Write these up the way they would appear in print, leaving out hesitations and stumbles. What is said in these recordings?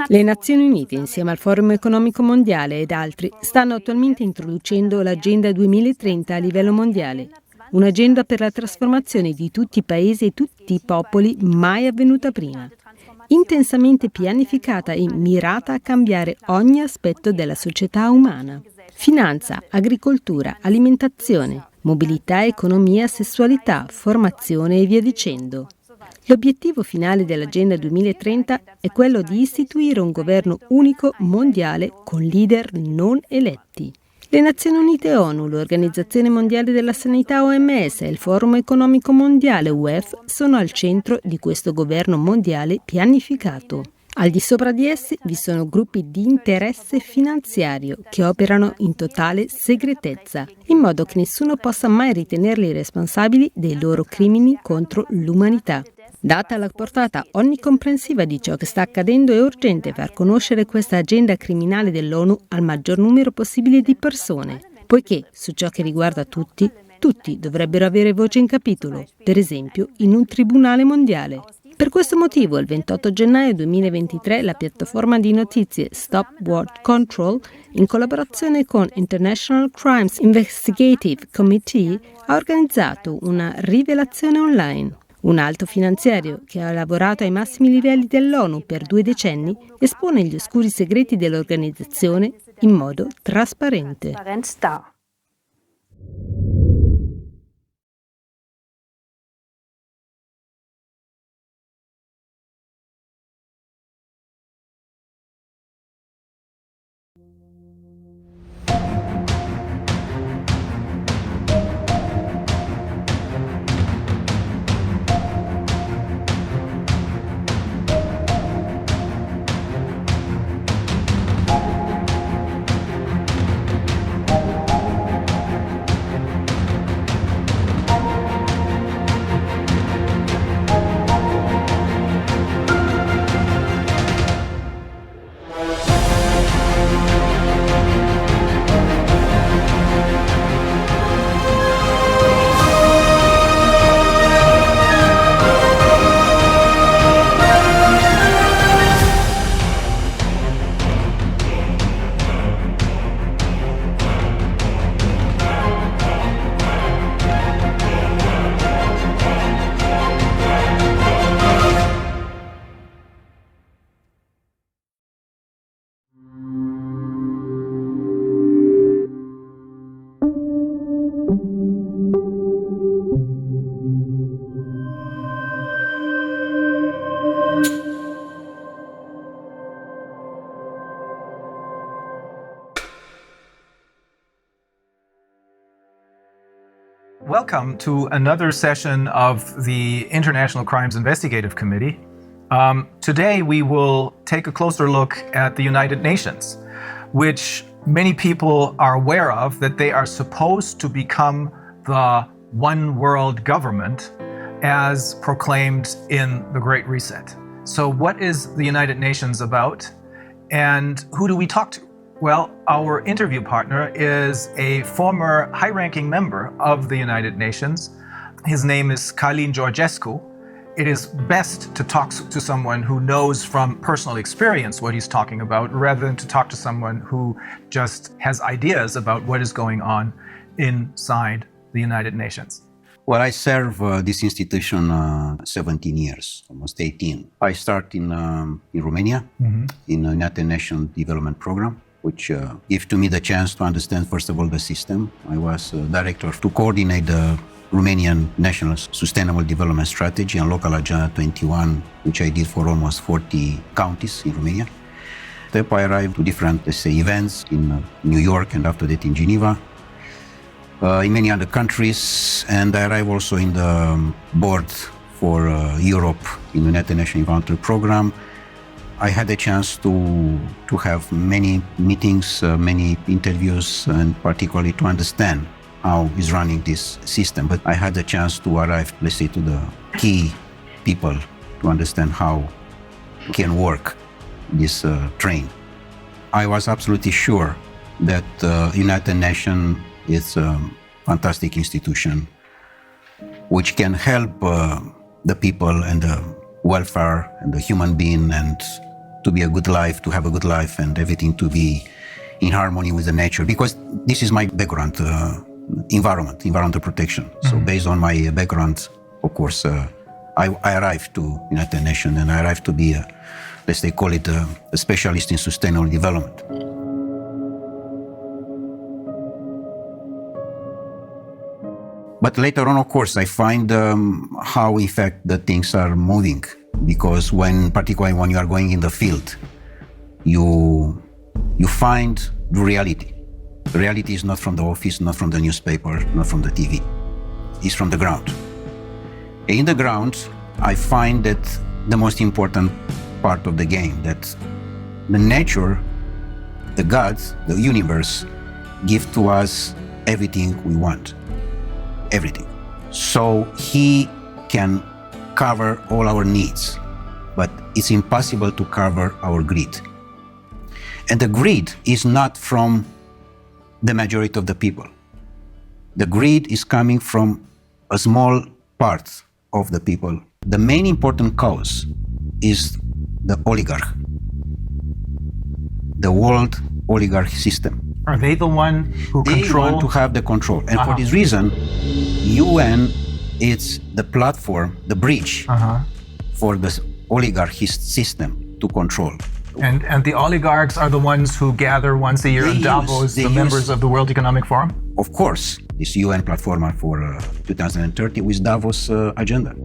Le Nazioni Unite, insieme al Forum Economico Mondiale ed altri, stanno attualmente introducendo l'Agenda 2030 a livello mondiale. Un'agenda per la trasformazione di tutti i paesi e tutti i popoli mai avvenuta prima. Intensamente pianificata e mirata a cambiare ogni aspetto della società umana. Finanza, agricoltura, alimentazione, mobilità, economia, sessualità, formazione e via dicendo. L'obiettivo finale dell'Agenda 2030 è quello di istituire un governo unico mondiale con leader non eletti. Le Nazioni Unite e ONU, l'Organizzazione Mondiale della Sanità OMS e il Forum Economico Mondiale UEF sono al centro di questo governo mondiale pianificato. Al di sopra di essi vi sono gruppi di interesse finanziario che operano in totale segretezza, in modo che nessuno possa mai ritenerli responsabili dei loro crimini contro l'umanità. Data la portata onnicomprensiva di ciò che sta accadendo, è urgente far conoscere questa agenda criminale dell'ONU al maggior numero possibile di persone, poiché su ciò che riguarda tutti dovrebbero avere voce in capitolo, per esempio in un tribunale mondiale. Per questo motivo, il 28 gennaio 2023, la piattaforma di notizie Stop War Control, in collaborazione con International Crimes Investigative Committee, ha organizzato una rivelazione online. Un alto finanziario che ha lavorato ai massimi livelli dell'ONU per 2 decenni espone gli oscuri segreti dell'organizzazione in modo trasparente. Welcome to another session of the International Crimes Investigative Committee. Today we will take a closer look at the United Nations, which many people are aware of, that they are supposed to become the one world government as proclaimed in the Great Reset. So what is the United Nations about, and who do we talk to? Well, our interview partner is a former high-ranking member of the United Nations. His name is Călin Georgescu. It is best to talk to someone who knows from personal experience what he's talking about, rather than to talk to someone who just has ideas about what is going on inside the United Nations. Well, I serve this institution 17 years, almost 18. I start in Romania, in the United Nations Development Program, which gave to me the chance to understand, first of all, the system. I was director to coordinate the Romanian National Sustainable Development Strategy and Local Agenda 21, which I did for almost 40 counties in Romania. Then I arrived to different, let's say, events in New York and after that in Geneva, in many other countries, and I arrived also in the board for Europe in the United Nations Environmental Program. I had a chance to have many meetings, many interviews, and particularly to understand how is running this system. But I had a chance to arrive, let's say, to the key people to understand how can work this train. I was absolutely sure that United Nations is a fantastic institution which can help the people and the welfare and the human being and to be a good life, to have a good life, and everything to be in harmony with the nature. Because this is my background, environmental protection. So based on my background, of course, I arrived to United Nations, and I arrived to be, let's say, call it a specialist in sustainable development. But later on, of course, I find how, in fact, the things are moving. Because particularly when you are going in the field, you find the reality. The reality is not from the office, not from the newspaper, not from the TV. It's from the ground. In the ground, I find that the most important part of the game, that the nature, the gods, the universe, give to us everything we want. Everything. So he can cover all our needs, but it's impossible to cover our greed. And the greed is not from the majority of the people. The greed is coming from a small part of the people. The main important cause is the oligarch, the world oligarch system. Are they the one who control? They want to have the control. And for this reason, UN is the platform, the bridge for the oligarchy system to control. And the oligarchs are the ones who gather once a year in Davos, the members of the World Economic Forum? Of course, this UN platform for 2030 with Davos agenda.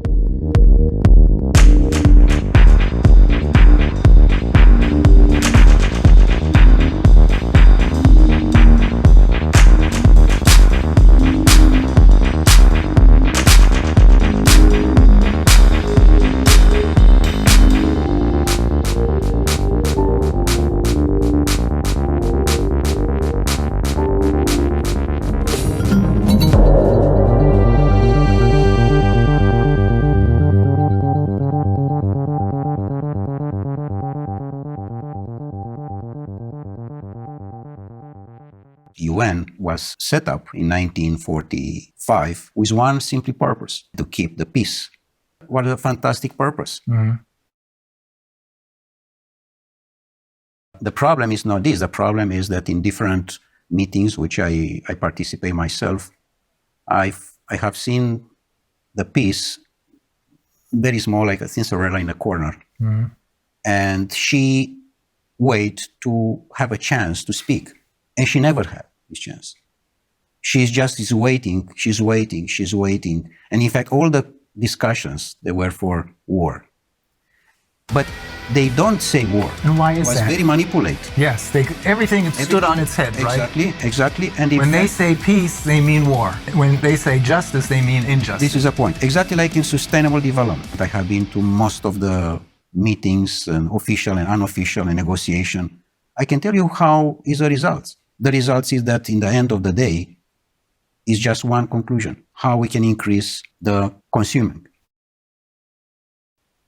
UN was set up in 1945 with one simple purpose, to keep the peace. What a fantastic purpose. The problem is not this. The problem is that in different meetings, which I participate myself, I have seen the peace very small, like a Cinderella in a corner. And she wait to have a chance to speak. And she never had this chance. She's waiting. And in fact, all the discussions, they were for war. But they don't say war. And why is that? It was very manipulated. Yes, everything stood on its head, right? Exactly. And when they say peace, they mean war. When they say justice, they mean injustice. This is a point. Exactly like in sustainable development. I have been to most of the meetings, and official and unofficial, and negotiation. I can tell you how is the results. The results is that in the end of the day, is just one conclusion: how we can increase the consuming.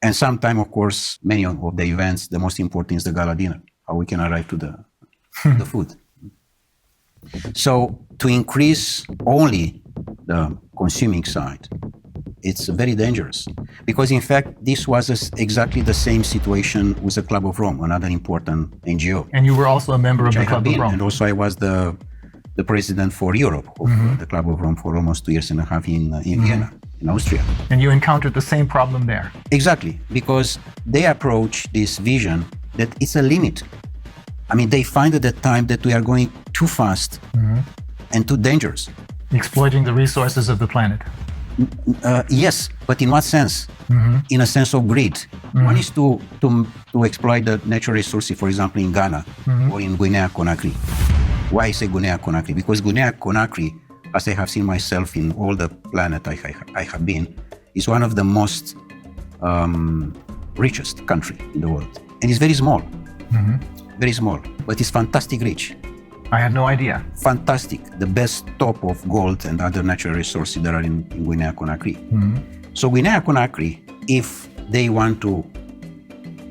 And sometimes, of course, many of the events, the most important is the gala dinner, how we can arrive to the food. So to increase only the consuming side, it's very dangerous. Because in fact, this was exactly the same situation with the Club of Rome, another important NGO. And you were also a member of the Club of Rome. And also I was the president for Europe of the Club of Rome for almost 2.5 years in Vienna, in Austria. And you encountered the same problem there. Exactly, because they approach this vision that it's a limit. I mean, they find at that time that we are going too fast and too dangerous. Exploiting the resources of the planet. Yes, but in what sense? In a sense of greed. One is to exploit the natural resources, for example, in Ghana or in Guinea-Conakry. Why I say Guinea-Conakry? Because Guinea-Conakry, as I have seen myself in all the planet I have been, is one of the most richest country in the world. And it's very small. Very small, but it's fantastic rich. I had no idea. Fantastic. The best top of gold and other natural resources that are in Guinea-Conakry. So Guinea-Conakry, if they want to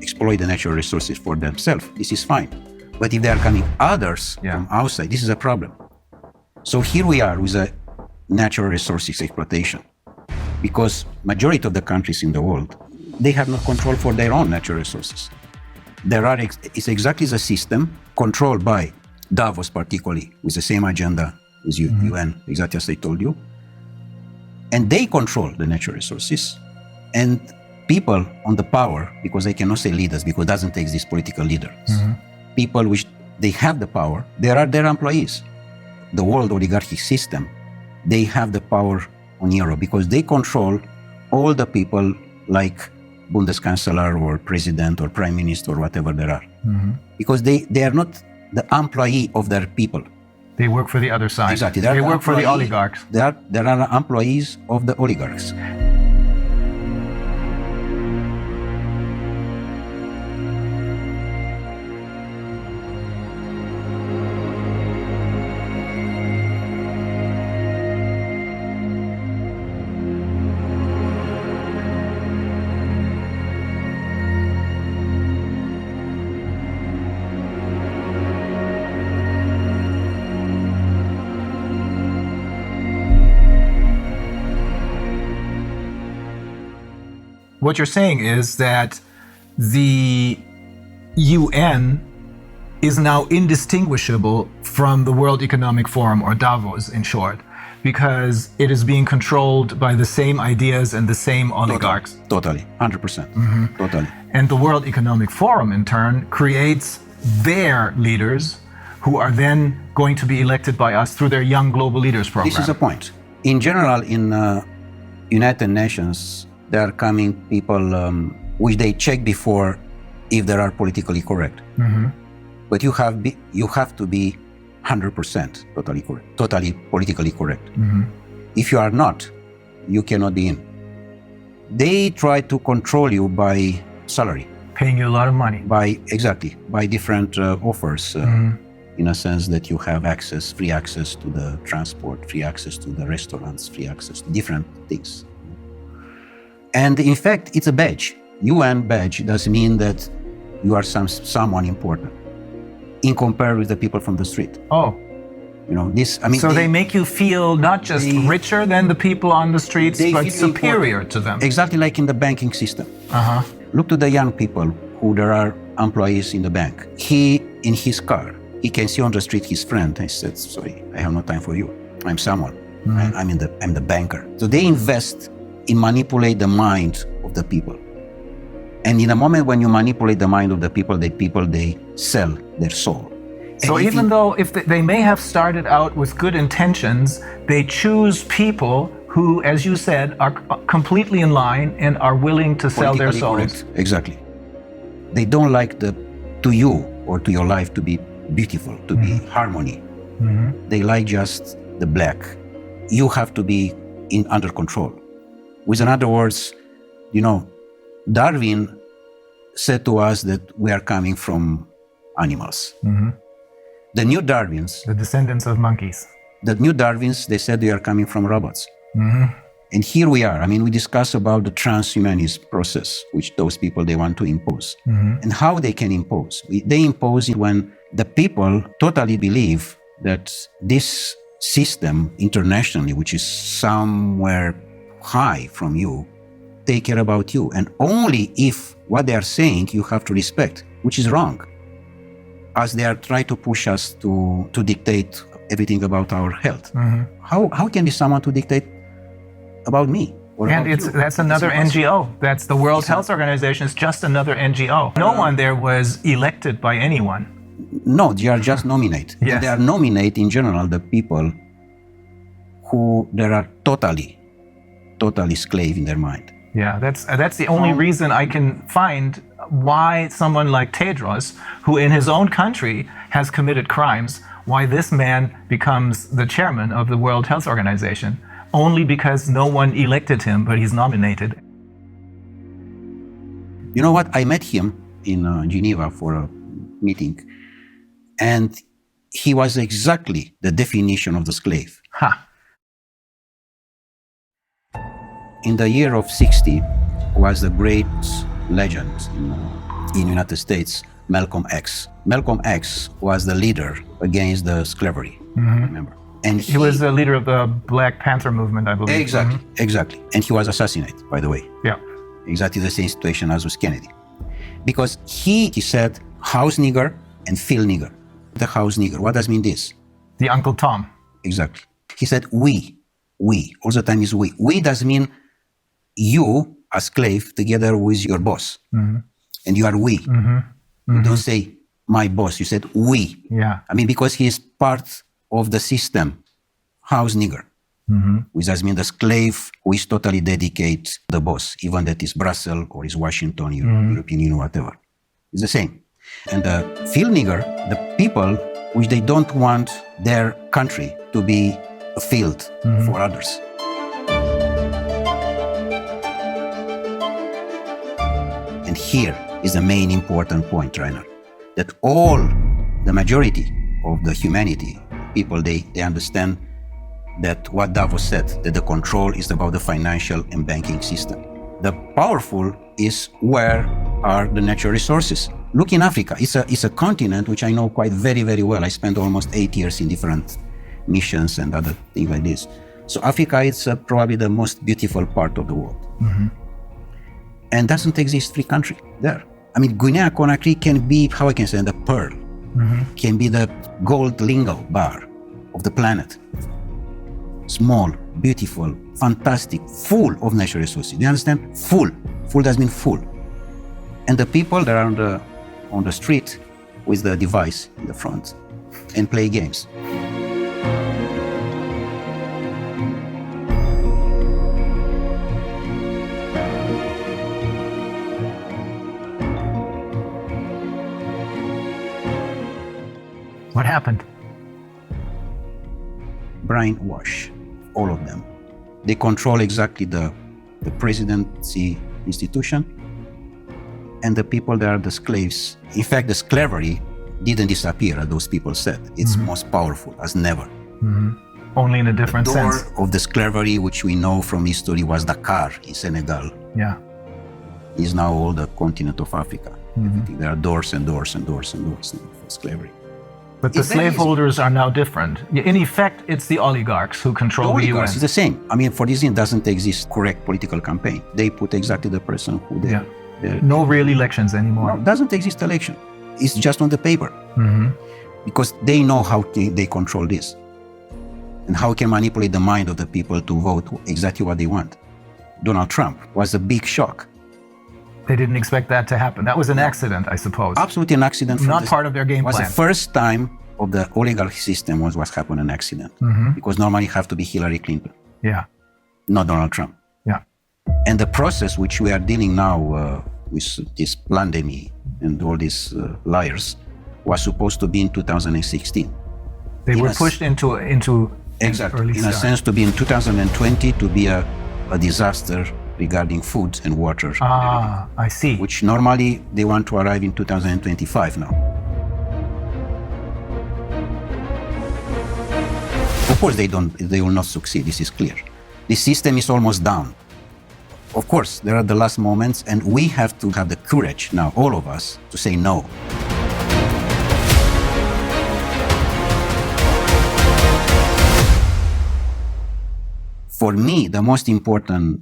exploit the natural resources for themselves, this is fine. But if they are coming others from outside, this is a problem. So here we are with a natural resources exploitation. Because majority of the countries in the world, they have no control for their own natural resources. It's exactly the system controlled by Davos, particularly with the same agenda as UN, exactly as I told you. And they control the natural resources. And people on the power, because I cannot say leaders, because it doesn't take these political leaders. People which they have the power, they are their employees. The world oligarchic system, they have the power on Europe because they control all the people like Bundeskanzler or president or prime minister or whatever there are. Because they are not the employee of their people. They work for the other side. Exactly. They work for the oligarchs. They are employees of the oligarchs. What you're saying is that the UN is now indistinguishable from the World Economic Forum, or Davos in short, because it is being controlled by the same ideas and the same oligarchs. Totally, 100%. Totally. And the World Economic Forum, in turn, creates their leaders who are then going to be elected by us through their Young Global Leaders program. This is a point. In general, in United Nations, there are coming people which they check before if they are politically correct. But you have to be 100% totally correct, totally politically correct. If you are not, you cannot be in. They try to control you by salary. Paying you a lot of money. By different offers, in a sense that you have free access to the transport, free access to the restaurants, free access to different things. And in fact, it's a badge. UN badge does mean that you are someone important in comparison with the people from the street. Oh. You know, this, I mean. So they make you feel not just richer than the people on the streets, but superior to them. Exactly like in the banking system. Look to the young people who there are employees in the bank. He, in his car, he can see on the street his friend. He said, sorry, I have no time for you. I'm someone. I'm the banker. So they invest in manipulate the mind of the people. And in a moment when you manipulate the mind of the people, they sell their soul. So even though if they may have started out with good intentions, they choose people who, as you said, are completely in line and are willing to sell their souls. Correct. Exactly. They don't like to you or to your life to be beautiful, to be harmony. They like just the black. You have to be under control. With other words, you know, Darwin said to us that we are coming from animals. The new Darwins, the descendants of monkeys. The new Darwins, they said they are coming from robots. And here we are. I mean, we discuss about the transhumanism process, which those people, they want to impose. And how they can impose. They impose it when the people totally believe that this system internationally, which is somewhere high from you, take care about you. And only if what they are saying you have to respect, which is wrong. As they are trying to push us to dictate everything about our health. How can be someone to dictate about me? And that's another NGO. That's the World Health Organization. It's just another NGO. No one there was elected by anyone. No, they are just nominate. Yes. They are nominate in general the people who there are totally slave in their mind. Yeah, that's the only reason I can find why someone like Tedros, who in his own country has committed crimes, why this man becomes the chairman of the World Health Organization. Only because no one elected him, but he's nominated. You know what? I met him in Geneva for a meeting, and he was exactly the definition of the slave. In the year of 60 was the great legend in United States, Malcolm X. Malcolm X was the leader against the slavery, remember? And he was the leader of the Black Panther movement, I believe. Exactly. And he was assassinated, by the way. Yeah. Exactly the same situation as with Kennedy. Because he said house nigger and field nigger. The house nigger, what does mean this? The Uncle Tom. Exactly. He said we, all the time is we. We does mean you, a slave, together with your boss. And you are we. You don't say my boss, you said we. Yeah. I mean, because he is part of the system, house nigger. Which does mean the slave who is totally dedicated to the boss, even that is Brussels or is Washington, European Union, whatever. It's the same. And the field nigger, the people which they don't want their country to be a field for others. And here is the main important point, Rainer, that all the majority of the humanity, people, they understand that what Davos said, that the control is about the financial and banking system. The powerful is where are the natural resources. Look in Africa, it's a continent which I know quite very, very well. I spent almost 8 years in different missions and other things like this. So Africa is probably the most beautiful part of the world. And doesn't exist free country there. I mean, Guinea-Conakry can be, how I can say, the pearl, can be the gold lingo bar of the planet. Small, beautiful, fantastic, full of natural resources. Do you understand? Full. Full does mean full. And the people that are on the street with the device in the front and play games. What happened? Brainwash, all of them. They control exactly the presidency institution and the people that are the slaves. In fact, the slavery didn't disappear, as those people said. It's most powerful as never. Only in a different The sense. door of the slavery, which we know from history, was Dakar in Senegal. Yeah. Is now all the continent of Africa. There are doors and doors and doors and doors for slavery. But the It's very slaveholders are now different. In effect, it's the oligarchs who control the Oligarchs UN. is the same. I mean, for this, it doesn't exist correct political campaign. They put exactly the person who they. Yeah. No real elections anymore. No, doesn't exist election. It's just on the paper. Because they know how they control this and how can manipulate the mind of the people to vote exactly what they want. Donald Trump was a big shock. They didn't expect that to happen. That was an accident, I suppose. Absolutely an accident. Not part of their game was plan. the first time of the oligarchy system was what happened an accident. Because normally it have to be Hillary Clinton, Yeah. not Donald Trump. Yeah. And the process which we are dealing now with this pandemic and all these liars was supposed to be in 2016. They were pushed into Exactly. early In a start. sense, to be in 2020 to be a disaster regarding food and water. Ah, I see. Which normally they want to arrive in 2025 now. Of course they will not succeed, this is clear. The system is almost down. Of course, there are the last moments and we have to have the courage now, all of us, to say no. For me, the most important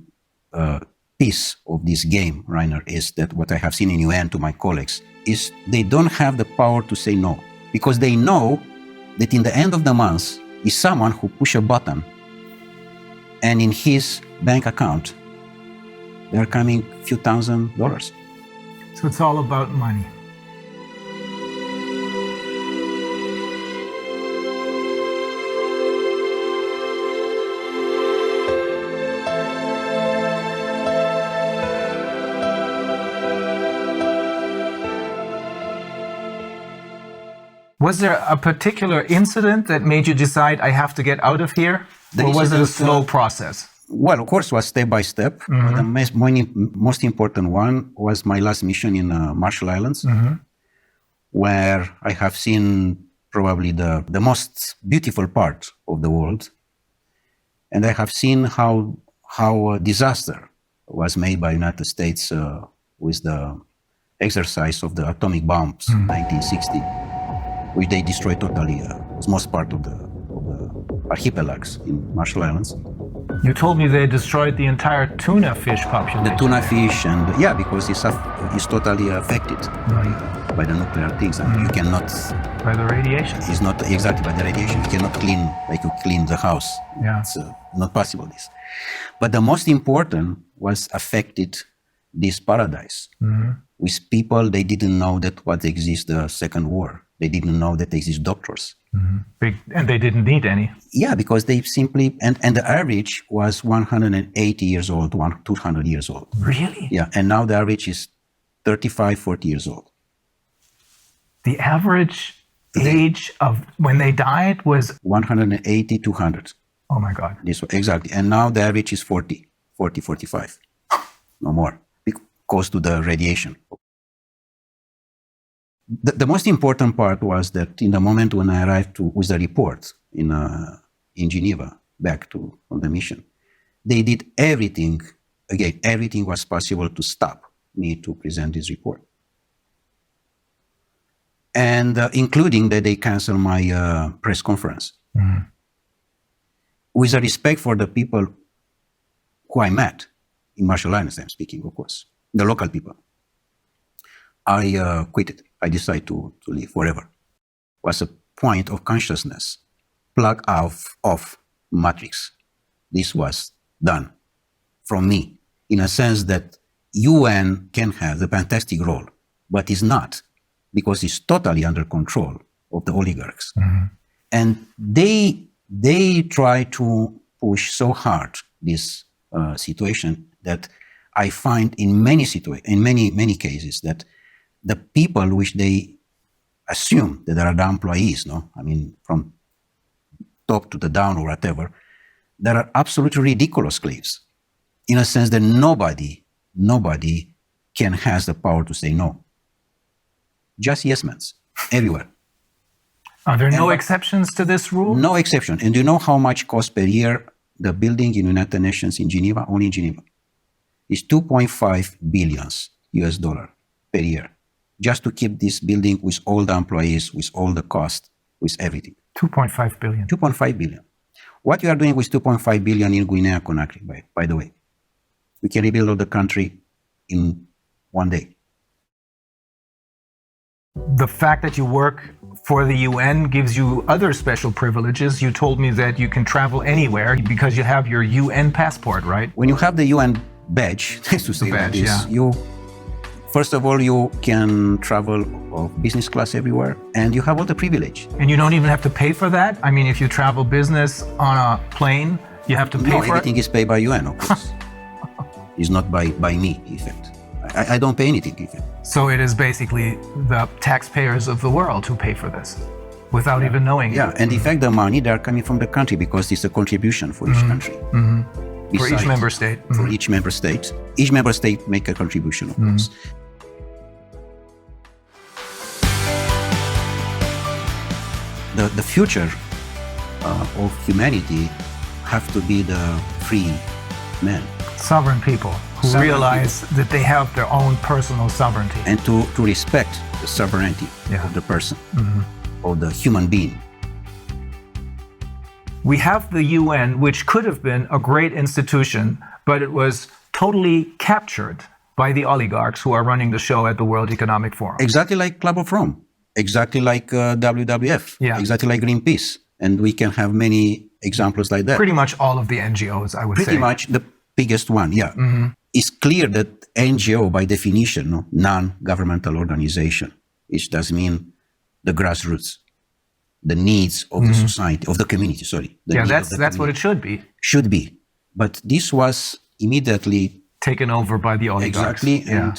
piece of this game, Rainer, is that what I have seen in UN to my colleagues is they don't have the power to say no because they know that in the end of the month is someone who push a button and in his bank account there are coming few $1,000s. So it's all about money. Was there a particular incident that made you decide I have to get out of here? Or was it a slow process? Well, of course, it was step by step. But the most important one was my last mission in Marshall Islands, where I have seen probably the most beautiful part of the world. And I have seen how a disaster was made by United States with the exercise of the atomic bombs in 1960. Which they destroyed totally, was most part of the archipelagos in Marshall Islands. You told me they destroyed the entire tuna fish population. The tuna fish, and because it's totally affected by the nuclear things. And you cannot. By the radiation. It's not exactly by the radiation. You cannot clean like you clean the house. Yeah. It's not possible. This. But the most important was affected this paradise. With people, they didn't know that what exists the Second War. They didn't know that there exist doctors. And they didn't need any. Yeah, because they simply, and the average was 180 years old, 200 years old. Really? Yeah, and now the average is 35, 40 years old. The average age of when they died was 180, 200. Oh my God. This exactly. And now the average is 40, 45. No more, because to the radiation. The most important part was that in the moment when I arrived with the report in Geneva, back on the mission, they did everything. Again, everything was possible to stop me to present this report, and including that they canceled my press conference. With a respect for the people who I met in Marshall Islands, I'm speaking, of course, the local people, I quit it. I decided to leave forever. It was a point of consciousness, plug off matrix. This was done from me, in a sense that UN can have a fantastic role, but is not, because it's totally under control of the oligarchs. And they try to push so hard this situation that I find in many cases that the people which they assume that are the employees, from top to the down or whatever, that are absolutely ridiculous slaves, in a sense that nobody can has the power to say no. Just yes men, everywhere. Are there no exceptions to this rule? No exception. And do you know how much costs per year the building in United Nations in Geneva, only in Geneva? It's $2.5 billion US dollar per year, just to keep this building with all the employees, with all the cost, with everything. 2.5 billion. 2.5 billion. What you are doing with 2.5 billion in Guinea-Conakry, by the way, we can rebuild all the country in one day. The fact that you work for the UN gives you other special privileges. You told me that you can travel anywhere because you have your UN passport, right? When you have the UN badge, to say like this, first of all, you can travel business class everywhere, and you have all the privilege. And you don't even have to pay for that? I mean, if you travel business on a plane, you have to pay for it? No, everything is paid by UN, of course. It's not by me, in fact. I don't pay anything, in fact. So it is basically the taxpayers of the world who pay for this, without even knowing it. Yeah, and in fact, the money, they are coming from the country because it's a contribution for each country. For each member state. For each member state. Each member state make a contribution, of course. The future of humanity have to be the free men. Sovereign people who realize that they have their own personal sovereignty. And to respect the sovereignty of the person, of the human being. We have the UN, which could have been a great institution, but it was totally captured by the oligarchs who are running the show at the World Economic Forum. Exactly like Club of Rome, exactly like WWF, exactly like Greenpeace. And we can have many examples like that. Pretty much all of the NGOs, I would say. Pretty much the biggest one, It's clear that NGO, by definition, non-governmental organization, which does mean the grassroots, the needs of the society, of the community, that's what it should be. Should be. But this was immediately taken over by the oligarchs. Exactly, and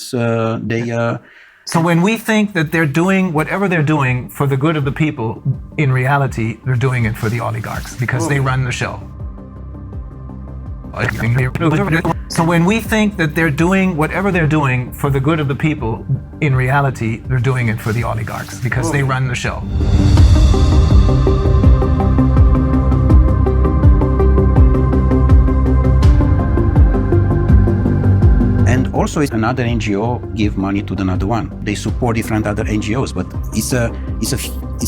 they... So when we think that they're doing whatever they're doing for the good of the people, in reality, they're doing it for the oligarchs because they run the show. So when we think that they're doing whatever they're doing for the good of the people, in reality, they're doing it for the oligarchs because they run the show. And also, another NGO give money to another one. They support different other NGOs, but it's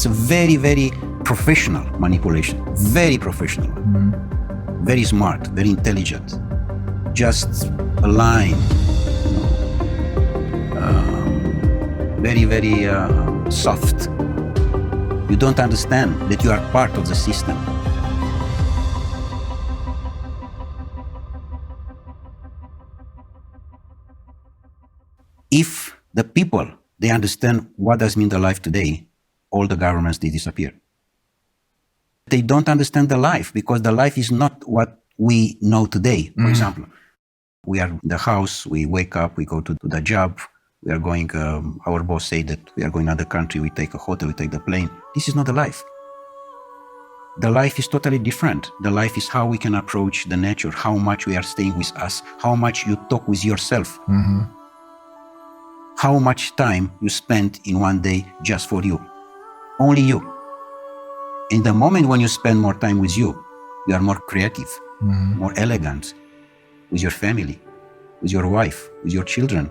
a very, very professional manipulation. Very professional. very smart, very intelligent, just a line, very, very soft. You don't understand that you are part of the system. If the people, they understand what does mean the life today, all the governments, they disappear. They don't understand the life because the life is not what we know today. For example, we are in the house, we wake up, we go to the job, we are going, our boss say that we are going to the country, we take a hotel, we take the plane. This is not the life. The life is totally different. The life is how we can approach the nature, how much we are staying with us, how much you talk with yourself, how much time you spend in one day just for you, only you. In the moment when you spend more time with you are more creative, more elegant, with your family, with your wife, with your children.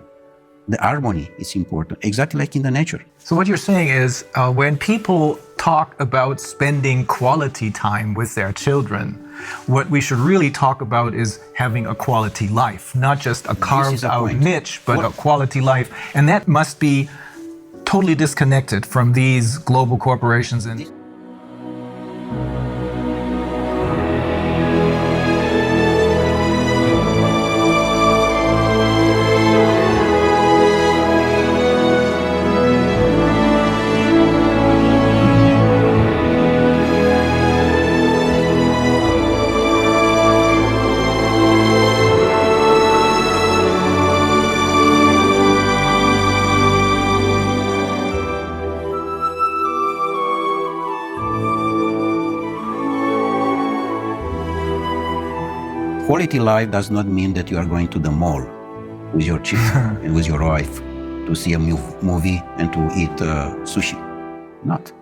The harmony is important, exactly like in the nature. So what you're saying is when people talk about spending quality time with their children, what we should really talk about is having a quality life, not just a carved out niche, but a quality life. And that must be totally disconnected from these global corporations. And quality life does not mean that you are going to the mall with your children and with your wife to see a movie and to eat sushi. Not.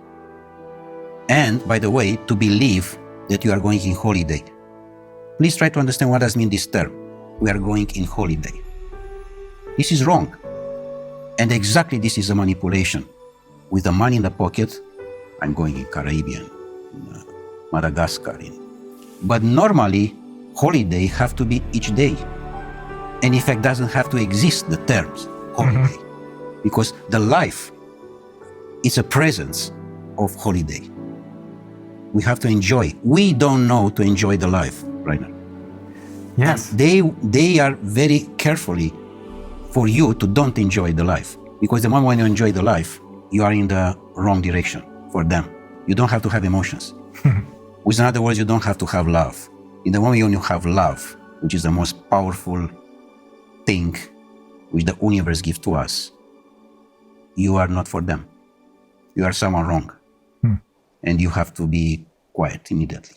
And by the way, to believe that you are going in holiday. Please try to understand what does mean this term. We are going in holiday. This is wrong. And exactly this is a manipulation. With the money in the pocket, I'm going in Caribbean, in Madagascar. But normally, holiday have to be each day. And in fact, doesn't have to exist, the terms holiday. Because the life is a presence of holiday. We have to enjoy. We don't know to enjoy the life right now. yes, They are very carefully for you to don't enjoy the life. Because the moment when you enjoy the life, you are in the wrong direction for them. You don't have to have emotions. With other words, you don't have to have love. In the moment when you have love, which is the most powerful thing which the universe gives to us, you are not for them. You are someone wrong. And you have to be quiet immediately.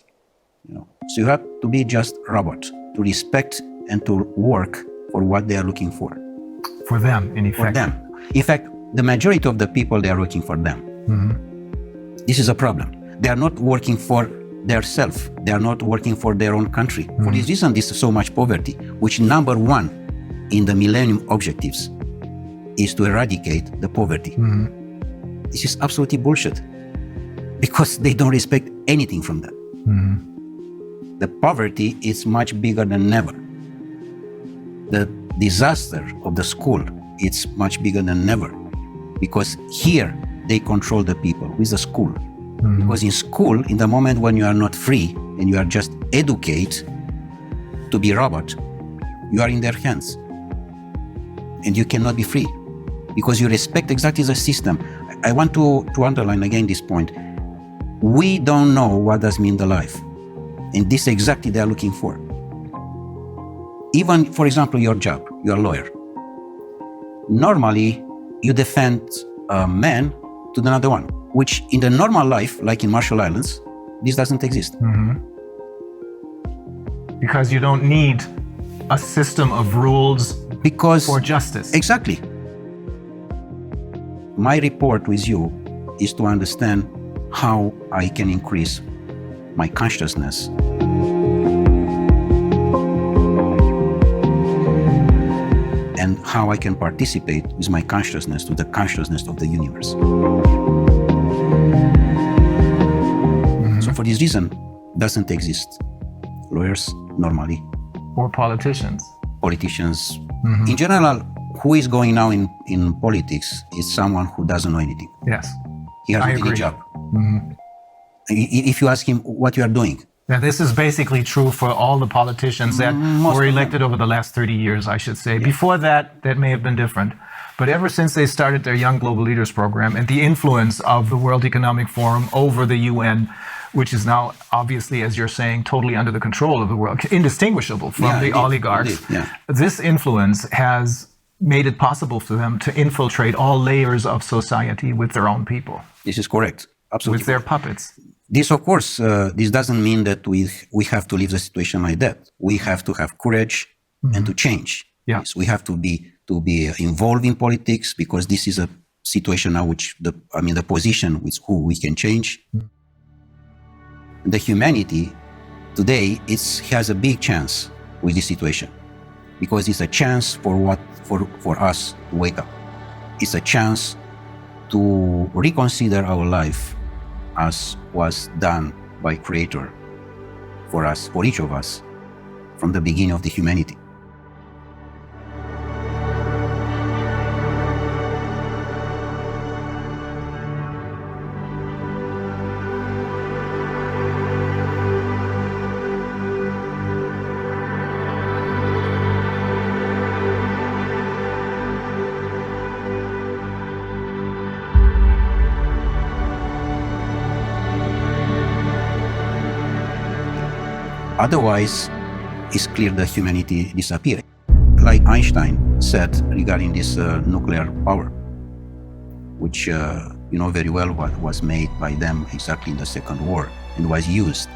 So you have to be just robot, to respect and to work for what they are looking for. for them, in effect. For them. In fact, the majority of the people, they are working for them. This is a problem. They are not working for their self. They are not working for their own country. For this reason, this is so much poverty, which number one in the Millennium Objectives is to eradicate the poverty. This is absolutely bullshit because they don't respect anything from that. The poverty is much bigger than ever. The disaster of the school, it's much bigger than ever because here they control the people with the school. Because in school, in the moment when you are not free and you are just educated to be robot, you are in their hands. And you cannot be free because you respect exactly the system. I want to underline again this point. We don't know what does mean the life. And this exactly they are looking for. Even, for example, your job, you're a lawyer. Normally, you defend a man to another one, which in the normal life, like in Marshall Islands, this doesn't exist. Because you don't need a system of rules for justice. Exactly. My report with you is to understand how I can increase my consciousness. And how I can participate with my consciousness to the consciousness of the universe. So for this reason, doesn't exist lawyers normally, Or politicians. politicians. In general, who is going now in politics is someone who doesn't know anything. Yes. He has I any agree. job. If you ask him what you are doing, Now, this is basically true for all the politicians that were elected over the last 30 years, I should say. Before that, that may have been different. But ever since they started their Young Global Leaders program and the influence of the World Economic Forum over the UN, which is now obviously, as you're saying, totally under the control of the world, indistinguishable from the oligarchs, this influence has made it possible for them to infiltrate all layers of society with their own people. this is correct. Absolutely. With their puppets. This, of course, this doesn't mean that we have to leave the situation like that. We have to have courage and to change. Yeah. Yes, we have to be involved in politics because this is a situation now which the position with who we can change. The humanity today has a big chance with this situation because it's a chance for us to wake up. It's a chance to reconsider our life as was done by Creator for us, for each of us, from the beginning of the humanity. Otherwise, it's clear that humanity disappears. Like Einstein said regarding this nuclear power, which you know very well what was made by them exactly in the Second War and was used.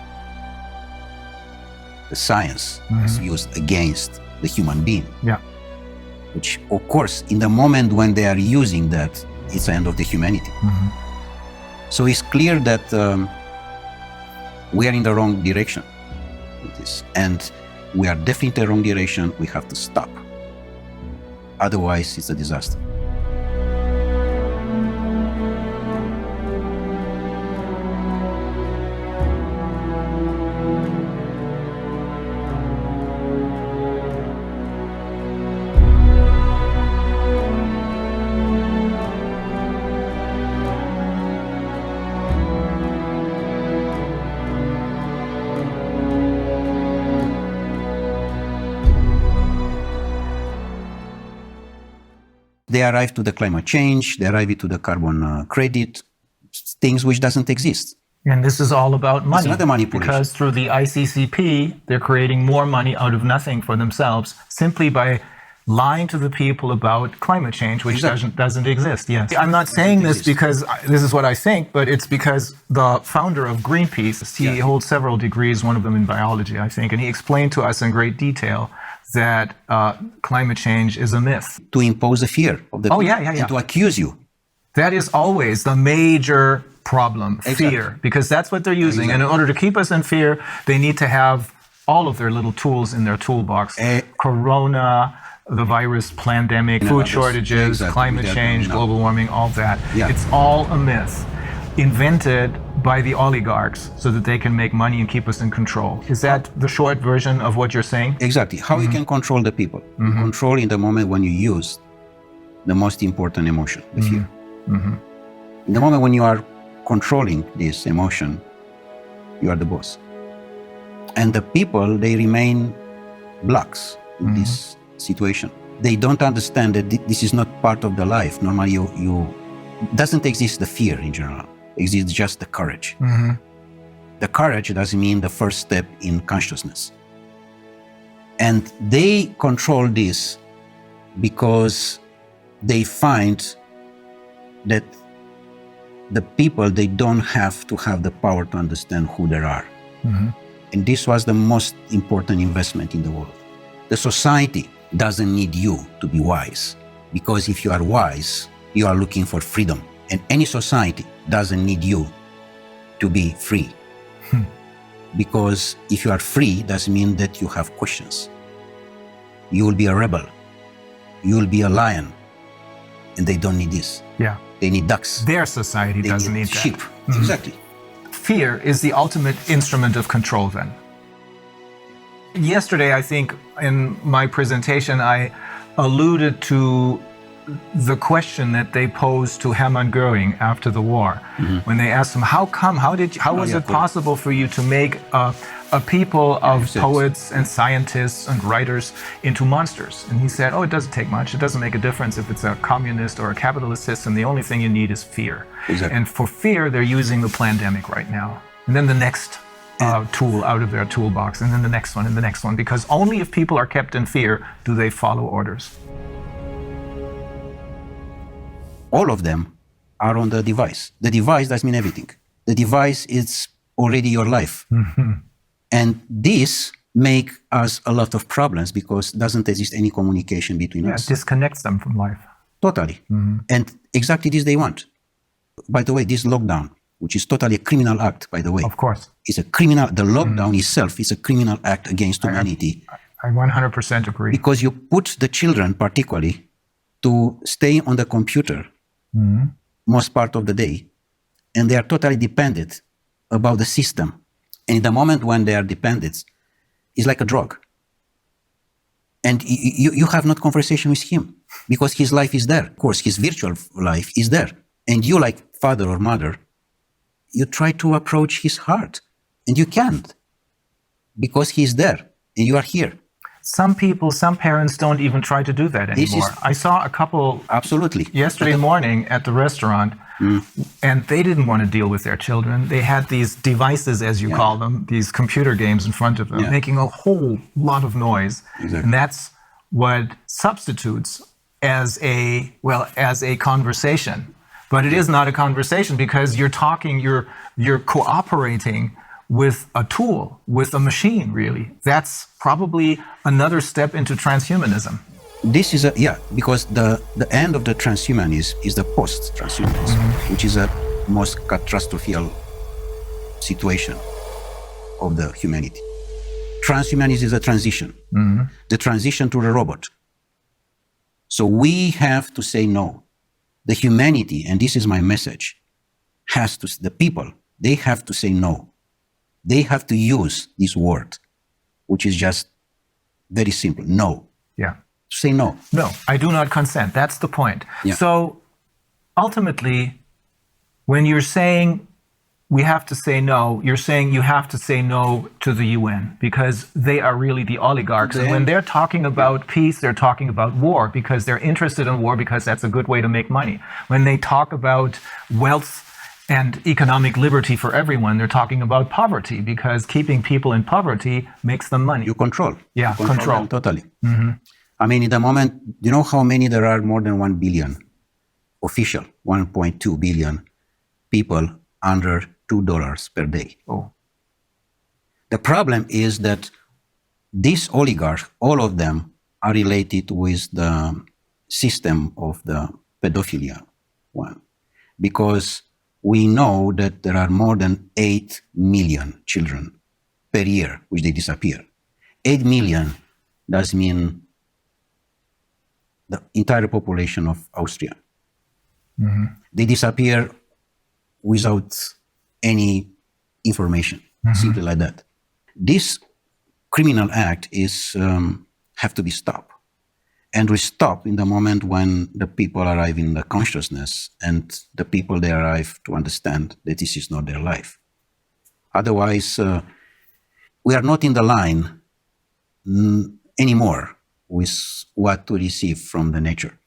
The science was used against the human being. Yeah. Which, of course, in the moment when they are using that, it's the end of the humanity. So it's clear that we are in the wrong direction. And we are definitely in the wrong direction. We have to stop. Otherwise, it's a disaster. They arrive to the climate change, they arrive to the carbon credit, things which doesn't exist. And this is all about money. It's another manipulation. Because through the ICCP, they're creating more money out of nothing for themselves simply by lying to the people about climate change, which doesn't exist. Yes. I'm not saying this because this is what I think, but it's because the founder of Greenpeace, he holds several degrees, one of them in biology, I think, and he explained to us in great detail that climate change is a myth. To impose a fear of the people and to accuse you. That is always the major problem, fear, because that's what they're using. And in order to keep us in fear, they need to have all of their little tools in their toolbox. Corona, the virus pandemic, food shortages, climate change, global warming, all that. It's all a myth invented by the oligarchs so that they can make money and keep us in control. Is that the short version of what you're saying? Exactly. How you can control the people. You control in the moment when you use the most important emotion, the fear. In the moment when you are controlling this emotion, you are the boss. And the people, they remain blocks in this situation. They don't understand that this is not part of the life. Normally, you doesn't exist the fear in general. Exists just the courage. The courage doesn't mean the first step in consciousness. And they control this because they find that the people, they don't have to have the power to understand who they are. And this was the most important investment in the world. The society doesn't need you to be wise, because if you are wise, you are looking for freedom. And any society doesn't need you to be free. Because if you are free, doesn't mean that you have questions. You will be a rebel. You will be a lion. And they don't need this. Yeah. They need ducks. Their society doesn't need that. Sheep. Exactly. Fear is the ultimate instrument of control then. Yesterday, I think in my presentation, I alluded to the question that they posed to Hermann Göring after the war, when they asked him, "How come? How was it possible for you to make a people of poets and scientists and writers into monsters?" And he said, "Oh, it doesn't take much. It doesn't make a difference if it's a communist or a capitalist system. The only thing you need is fear. Exactly. And for fear, they're using the pandemic right now. And then the next tool out of their toolbox, and then the next one, and the next one. Because only if people are kept in fear do they follow orders." All of them are on the device. The device does mean everything. The device is already your life. And this make us a lot of problems because doesn't exist any communication between us. It disconnects them from life. Totally. And exactly this they want. By the way, this lockdown, which is totally a criminal act, by the way. Of course. Is a criminal, the lockdown itself is a criminal act against humanity. I 100% agree. Because you put the children particularly to stay on the computer most part of the day, and they are totally dependent about the system. And in the moment when they are dependent, it's like a drug. And you have not conversation with him because his life is there. Of course, his virtual life is there. And you, like father or mother, you try to approach his heart, and you can't because he's there and you are here. Some parents don't even try to do that anymore. I saw a couple absolutely yesterday morning at the restaurant, and they didn't want to deal with their children. They had these devices, as you call them, these computer games in front of them, making a whole lot of noise. Exactly. And that's what substitutes as a conversation. But it is not a conversation because you're talking, you're cooperating with a tool, with a machine, really. That's probably another step into transhumanism. This is because the end of the transhumanism is the post-transhumanism, which is a most catastrophic situation of the humanity. Transhumanism is a transition, the transition to the robot. So we have to say no. The humanity, and this is my message, the people, they have to say no. They have to use this word, which is just very simple. No. Yeah. Say no. No, I do not consent. That's the point. Yeah. So ultimately, when you're saying we have to say no, you're saying you have to say no to the UN because they are really the oligarchs. And when they're talking about peace, they're talking about war because they're interested in war because that's a good way to make money. When they talk about wealth and economic liberty for everyone, they're talking about poverty because keeping people in poverty makes them money. You control. Yeah, you control. Them totally. I mean, in the moment, you know how many there are? More than 1 billion official, 1.2 billion people under $2 per day. Oh. The problem is that these oligarchs, all of them are related with the system of the pedophilia one, because we know that there are more than 8 million children per year which they disappear. 8 million does mean the entire population of Austria. They disappear without any information, simply like that. This criminal act is have to be stopped. And we stop in the moment when the people arrive in the consciousness and the people they arrive to understand that this is not their life. Otherwise, we are not in the line anymore with what to receive from the nature.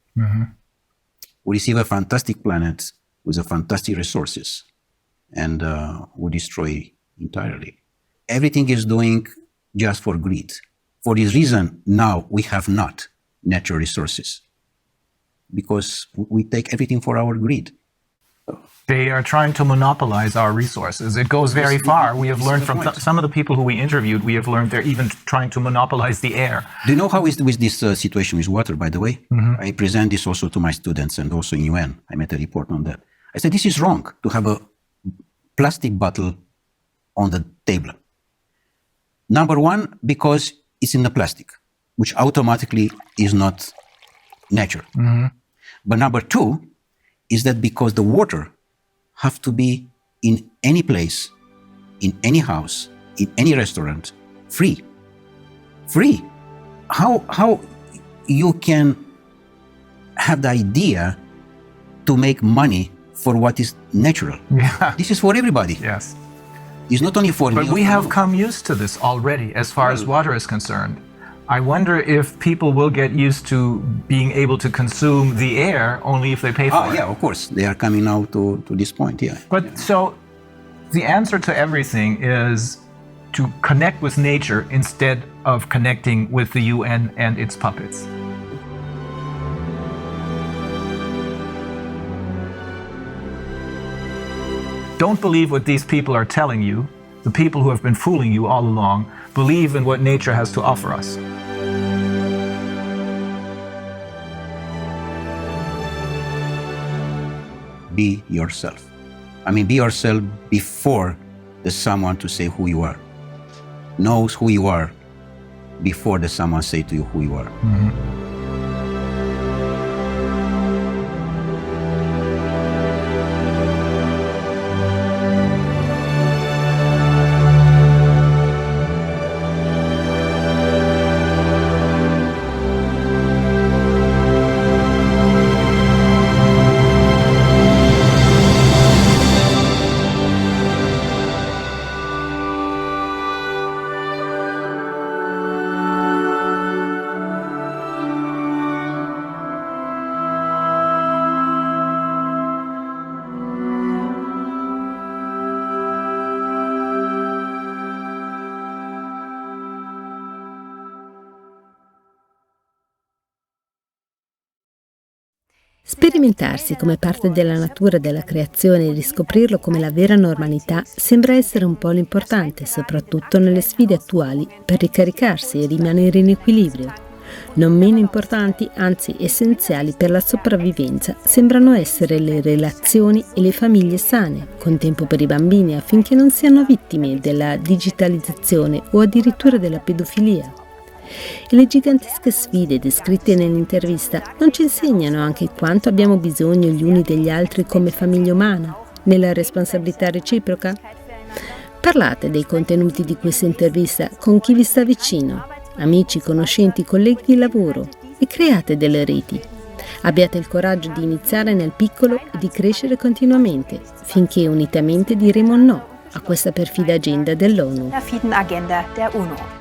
We receive a fantastic planet with a fantastic resources, and we destroy entirely. Everything is doing just for greed. For this reason, now we have not natural resources because we take everything for our greed. They are trying to monopolize our resources. It goes very far. We have learned from some of the people who we interviewed, we have learned they're even trying to monopolize the air. Do you know how is with this situation with water, by the way? I present this also to my students and also in UN. I made a report on that. I said, this is wrong to have a plastic bottle on the table. Number one, because it's in the plastic, which automatically is not nature. But number two is that because the water have to be in any place, in any house, in any restaurant, free. free. How you can have the idea to make money for what is natural? Yeah. This is for everybody. Yes. It's not only for me. But we have come used to this already as far as water is concerned. I wonder if people will get used to being able to consume the air only if they pay for it. Yeah, of course. They are coming now to this point, yeah. But so the answer to everything is to connect with nature instead of connecting with the UN and its puppets. Don't believe what these people are telling you. The people who have been fooling you all along. Believe in what nature has to offer us. Be yourself. I mean, be yourself before there's someone to say who you are. Knows who you are before there's someone say to you who you are. Mm-hmm. Sperimentarsi come parte della natura della creazione e riscoprirlo come la vera normalità sembra essere un po' l'importante, soprattutto nelle sfide attuali, per ricaricarsi e rimanere in equilibrio. Non meno importanti, anzi essenziali per la sopravvivenza, sembrano essere le relazioni e le famiglie sane, con tempo per i bambini affinché non siano vittime della digitalizzazione o addirittura della pedofilia. E le gigantesche sfide descritte nell'intervista non ci insegnano anche quanto abbiamo bisogno gli uni degli altri come famiglia umana, nella responsabilità reciproca? Parlate dei contenuti di questa intervista con chi vi sta vicino, amici, conoscenti, colleghi di lavoro, e create delle reti. Abbiate il coraggio di iniziare nel piccolo e di crescere continuamente, finché unitamente diremo no a questa perfida agenda dell'ONU. Perfiden Agenda der UNO.